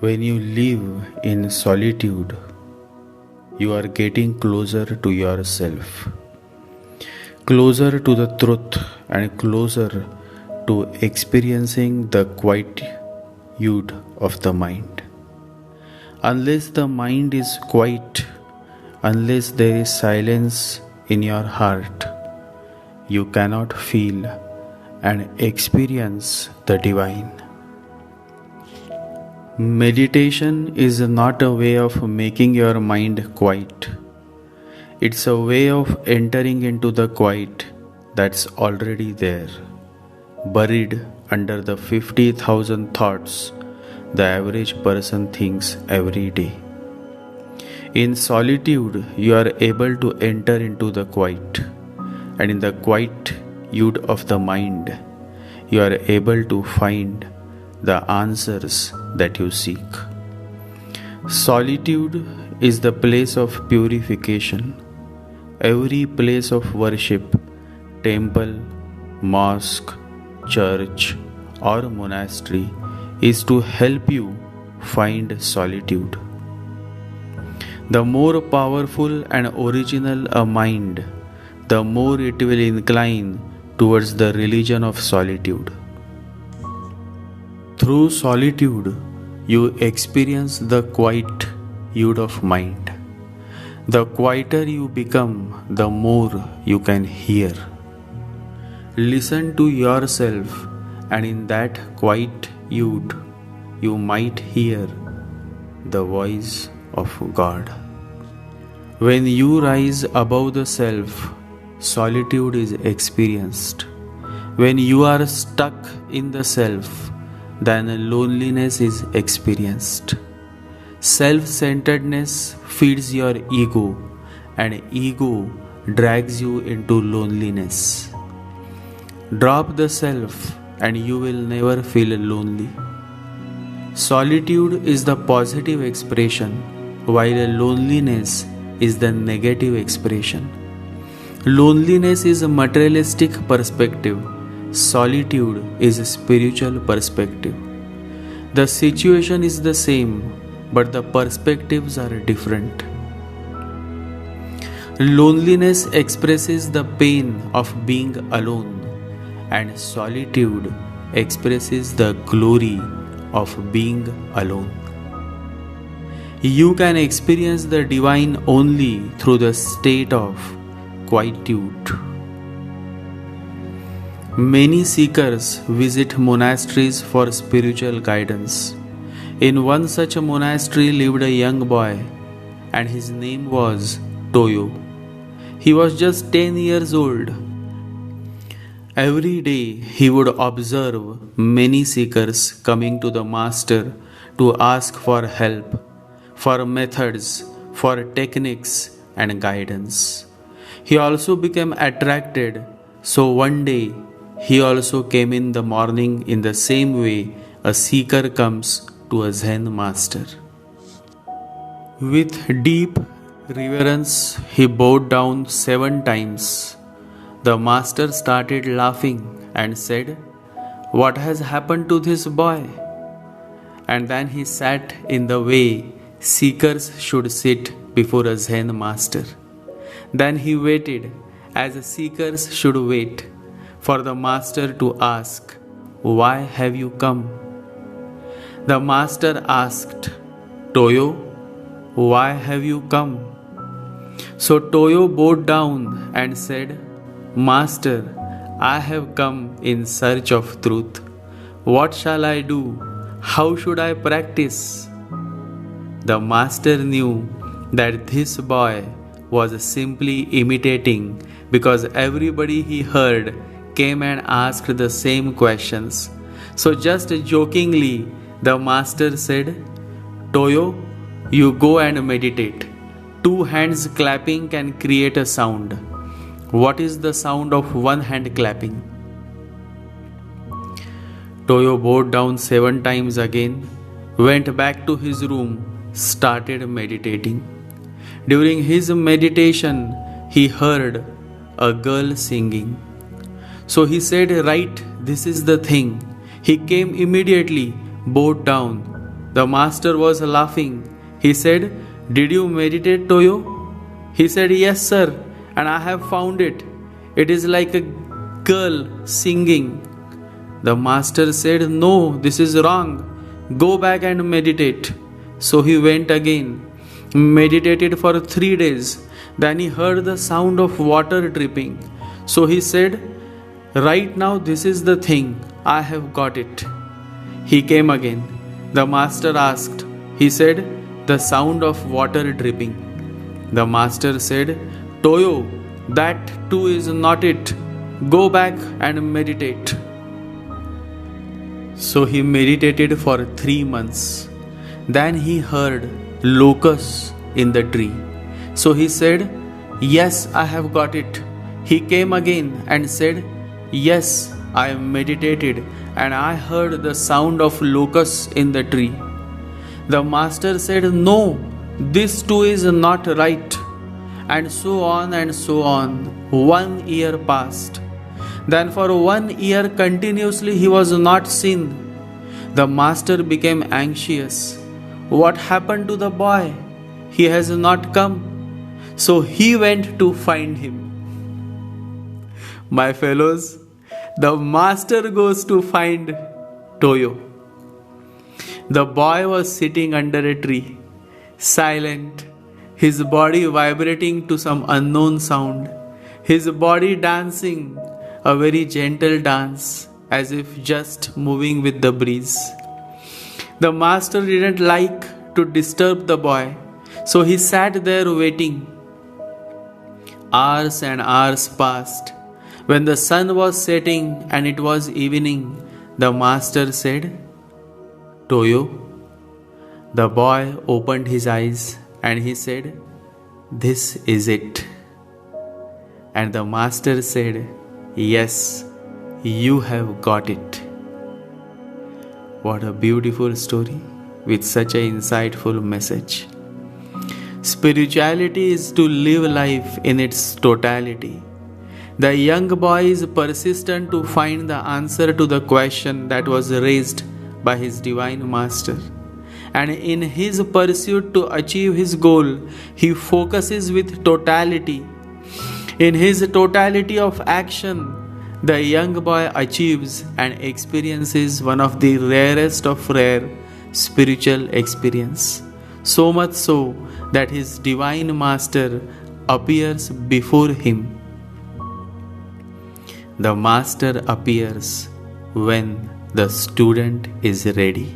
When you live in solitude, you are getting closer to yourself, closer to the truth, and closer to experiencing the quietude of the mind. Unless the mind is quiet, unless there is silence in your heart, you cannot feel and experience the divine. Meditation is not a way of making your mind quiet. It's a way of entering into the quiet that's already there, buried under the 50,000 thoughts the average person thinks every day. In solitude, you are able to enter into the quiet, and in the quietude of the mind, you are able to find the answers that you seek. Solitude is the place of purification. Every place of worship, temple, mosque, church, or monastery is to help you find solitude. The more powerful and original a mind, the more it will incline towards the religion of solitude. Through solitude, you experience the quietude of mind. The quieter you become, the more you can hear. Listen to yourself, and in that quietude, you might hear the voice of God. When you rise above the self, solitude is experienced. When you are stuck in the self, then loneliness is experienced. Self-centeredness feeds your ego, and ego drags you into loneliness. Drop the self, and you will never feel lonely. Solitude is the positive expression, while loneliness is the negative expression. Loneliness is a materialistic perspective. Solitude is a spiritual perspective. The situation is the same, but the perspectives are different. Loneliness expresses the pain of being alone, and solitude expresses the glory of being alone. You can experience the divine only through the state of quietude. Many seekers visit monasteries for spiritual guidance. In one such a monastery lived a young boy, and his name was Toyo. He was just 10 years old. Every day he would observe many seekers coming to the master to ask for help, for methods, for techniques and guidance. He also became attracted, so one day he also came in the morning in the same way a seeker comes to a Zen master. With deep reverence, he bowed down 7 times. The master started laughing and said, "What has happened to this boy?" And then he sat in the way seekers should sit before a Zen master. Then he waited as seekers should wait for the master to ask, "Why have you come?" The master asked, "Toyo, why have you come?" So Toyo bowed down and said, "Master, I have come in search of truth. What shall I do? How should I practice?" The master knew that this boy was simply imitating, because everybody he heard came and asked the same questions. So just jokingly, the master said, "Toyo, you go and meditate. 2 hands clapping can create a sound. What is the sound of 1 hand clapping?" Toyo bowed down 7 times again, went back to his room, started meditating. During his meditation, he heard a girl singing. So he said, "Right, this is the thing." He came immediately, bowed down, The master was laughing. He said, "Did you meditate, Toyo?" He said, "Yes, sir, and I have found it. It is like a girl singing." The master said, "No, this is wrong. Go back and meditate." So he went again, meditated for 3 days. Then he heard the sound of water dripping. So he said, "Right now, this is the thing. I have got it." He came again. The master asked. He said, "The sound of water dripping." The master said, "Toyo, that too is not it. Go back and meditate." So he meditated for 3 months. Then he heard locusts in the tree. So he said, "Yes, I have got it." He came again and said, "Yes, I meditated and I heard the sound of locusts in the tree." The master said, "No, this too is not right." And so on and so on. 1 year passed. Then for 1 year continuously he was not seen. The master became anxious. What happened to the boy? He has not come. So he went to find him. My fellows, the master goes to find Toyo. The boy was sitting under a tree, silent, his body vibrating to some unknown sound, his body dancing a very gentle dance, as if just moving with the breeze. The master didn't like to disturb the boy, so he sat there waiting. Hours and hours passed. When the sun was setting and it was evening, the master said, "Toyo." The boy opened his eyes and he said, "This is it." And the master said, "Yes, you have got it." What a beautiful story with such an insightful message. Spirituality is to live life in its totality. The young boy is persistent to find the answer to the question that was raised by his divine master. And in his pursuit to achieve his goal, he focuses with totality. In his totality of action, the young boy achieves and experiences one of the rarest of rare spiritual experience. So much so that his divine master appears before him. The master appears when the student is ready.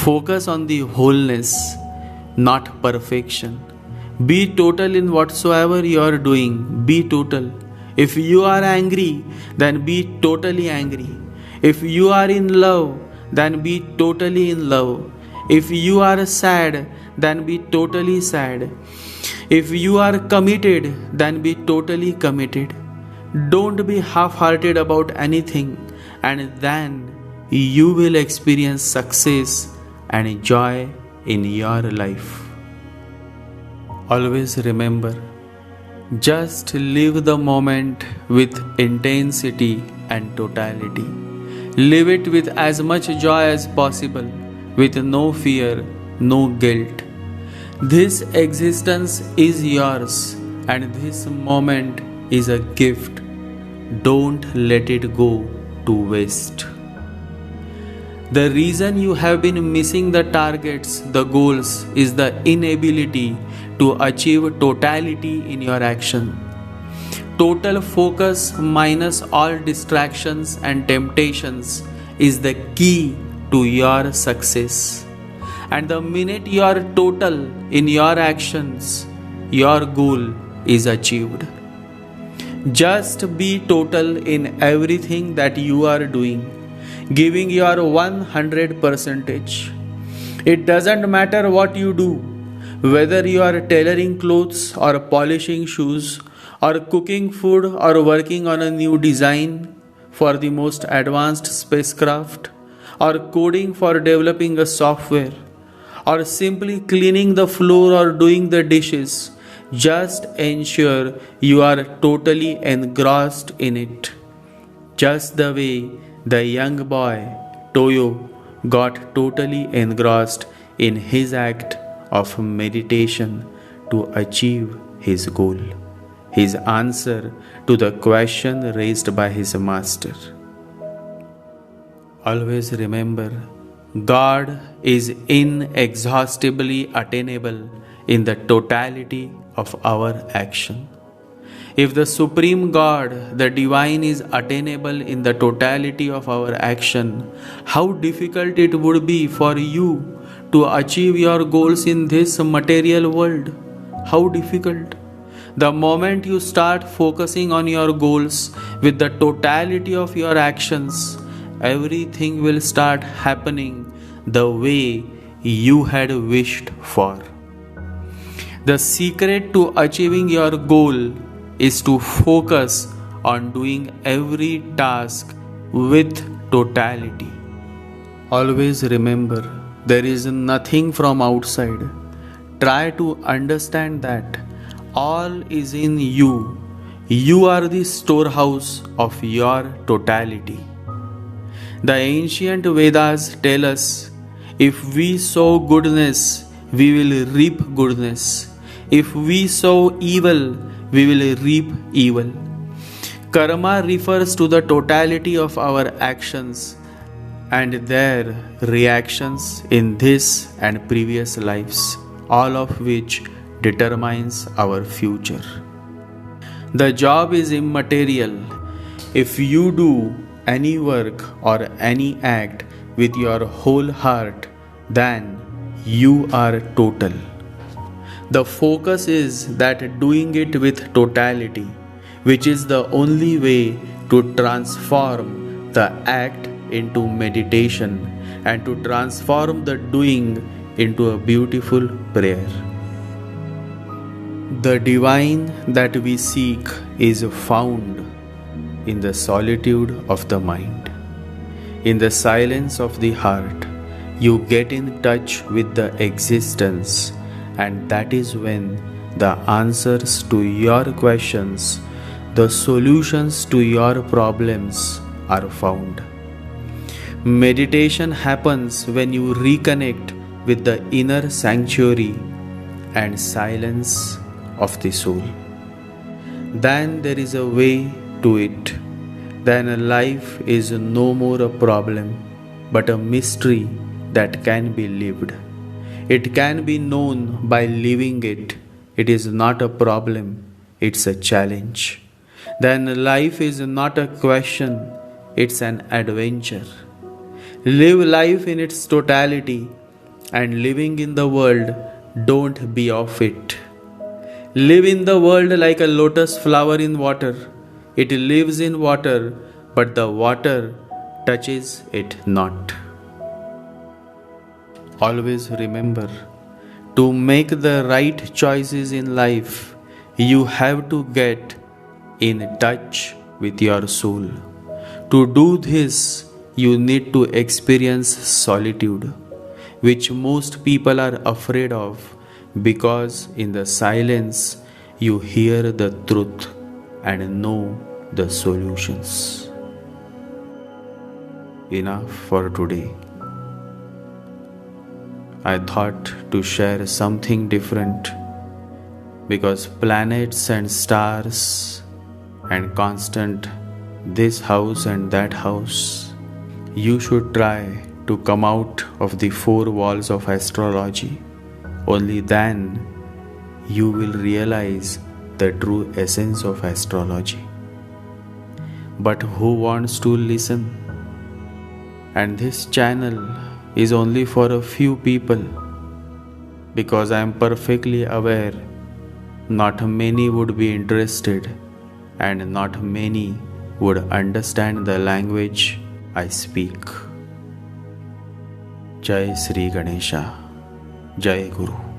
Focus on the wholeness, not perfection. Be total in whatsoever you are doing. Be total. If you are angry, then be totally angry. If you are in love, then be totally in love. If you are sad, then be totally sad. If you are committed, then be totally committed. Don't be half-hearted about anything, and then you will experience success and joy in your life. Always remember, just live the moment with intensity and totality. Live it with as much joy as possible, with no fear, no guilt. This existence is yours, and this moment is a gift. Don't let it go to waste. The reason you have been missing the targets, the goals, is the inability to achieve totality in your action. Total focus minus all distractions and temptations is the key to your success. And the minute you are total in your actions, your goal is achieved. Just be total in everything that you are doing, giving your 100%. It doesn't matter what you do, whether you are tailoring clothes or polishing shoes, or cooking food or working on a new design for the most advanced spacecraft, or coding for developing a software, or simply cleaning the floor or doing the dishes. Just ensure you are totally engrossed in it. Just the way the young boy, Toyo, got totally engrossed in his act of meditation to achieve his goal, his answer to the question raised by his master. Always remember, God is inexhaustibly attainable in the totality of our action. If the Supreme God, the Divine, is attainable in the totality of our action, how difficult it would be for you to achieve your goals in this material world. How difficult. The moment you start focusing on your goals with the totality of your actions, everything will start happening the way you had wished for. The secret to achieving your goal is to focus on doing every task with totality. Always remember, there is nothing from outside. Try to understand that all is in you. You are the storehouse of your totality. The ancient Vedas tell us, if we sow goodness, we will reap goodness. If we sow evil, we will reap evil. Karma refers to the totality of our actions and their reactions in this and previous lives, all of which determines our future. The job is immaterial. If you do any work or any act with your whole heart, then you are total. The focus is that doing it with totality, which is the only way to transform the act into meditation and to transform the doing into a beautiful prayer. The divine that we seek is found in the solitude of the mind. In the silence of the heart, you get in touch with the existence, and that is when the answers to your questions, the solutions to your problems are found. Meditation happens when you reconnect with the inner sanctuary and silence of the soul. Then there is a way to it. Then life is no more a problem, but a mystery that can be lived. It can be known by living it. It is not a problem, it's a challenge. Then life is not a question, it's an adventure. Live life in its totality, and living in the world, don't be of it. Live in the world like a lotus flower in water. It lives in water, but the water touches it not. Always remember, to make the right choices in life, you have to get in touch with your soul. To do this, you need to experience solitude, which most people are afraid of, because in the silence you hear the truth and know the solutions. Enough for today. I thought to share something different, because planets and stars and constant this house and that house, you should try to come out of the four walls of astrology. Only then you will realize the true essence of astrology. But who wants to listen? And this channel is only for a few people, because I am perfectly aware not many would be interested and not many would understand the language I speak. Jai Sri Ganesha. Jai Guru.